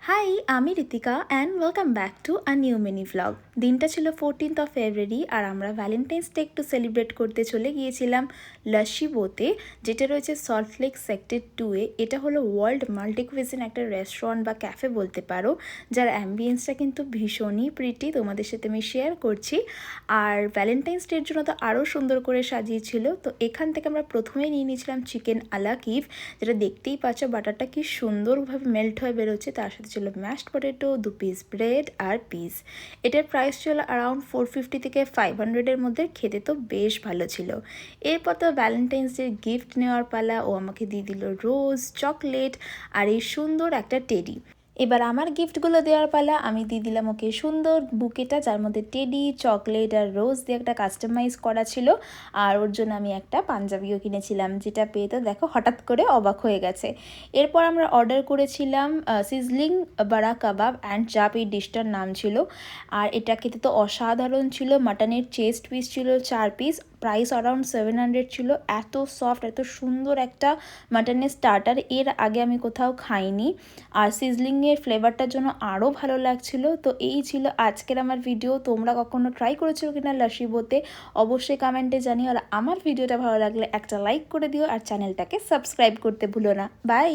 High, আমি Ritika and welcome back to a new mini vlog. দিনটা ছিল 14th ফেব্রুয়ারি আর আমরা ভ্যালেন্টাইন্স ডে একটু সেলিব্রেট করতে চলে গিয়েছিলাম লাসিবোতে, যেটা রয়েছে সল্টলেক সেক্টর 2-এ। এটা হলো ওয়ার্ল্ড মাল্টি কুইজিন একটা রেস্টুরেন্ট বা ক্যাফে বলতে পারো, যার অ্যাম্বিয়েন্সটা কিন্তু ভীষণই প্রিটি, তোমাদের সাথে আমি শেয়ার করছি। আর ভ্যালেন্টাইন্স ডের জন্য তো আরও সুন্দর করে সাজিয়েছিল। তো এখান থেকে আমরা প্রথমেই নিয়ে নিয়েছিলাম চিকেন আলা কিভ, যেটা দেখতেই পাচ্ছ বাটারটা কি সুন্দরভাবে মেল্ট হয়ে বেরোচ্ছে। তার সাথে ছিল ম্যাশড পটেটো, 2 পিস ব্রেড আর পিস। এটার প্রাইস ছিল অ্যারাউন্ড 450 থেকে 500-এর মধ্যে। খেতে তো বেশ ভালো ছিল। এরপর তো ভ্যালেন্টাইন্স ডে গিফট নেওয়ার পালা। ও আমাকে দিয়ে দিল রোজ, চকলেট আর এই সুন্দর একটা টেডি। এবার আমার গিফটগুলো দেওয়ার পালা। আমি দিয়ে দিলাম ওকে সুন্দর বুকেটা, যার মধ্যে টেডি, চকলেট আর রোজ দিয়ে একটা কাস্টমাইজ করা ছিল। আর ওর জন্য আমি একটা পাঞ্জাবিও কিনেছিলাম, যেটা পেয়ে তো দেখো হঠাৎ করে অবাক হয়ে গেছে। এরপর আমরা অর্ডার করেছিলাম সিজলিং বাড়া কাবাব অ্যান্ড চাপ, এই ডিশটার নাম ছিল। আর এটা খেতে তো অসাধারণ ছিল। মাটনের চেস্ট পিস ছিল 4 পিস, প্রাইস অ্যারাউন্ড 700 ছিল। এত সফট, এত সুন্দর একটা মাটনের স্টার্টার এর আগে আমি কোথাও খাইনি। আর সিজলিংয়ের ফ্লেভারটার জন্য আরও ভালো লাগছিল। তো এই ছিল আজকের আমার ভিডিও। তোমরা কখনো ট্রাই করেছো কিনা লাসিবোতে অবশ্যই কমেন্টে জানিও। আর আমার ভিডিওটা ভালো লাগলে একটা লাইক করে দিও আর চ্যানেলটাকে সাবস্ক্রাইব করতে ভুলো না। বাই।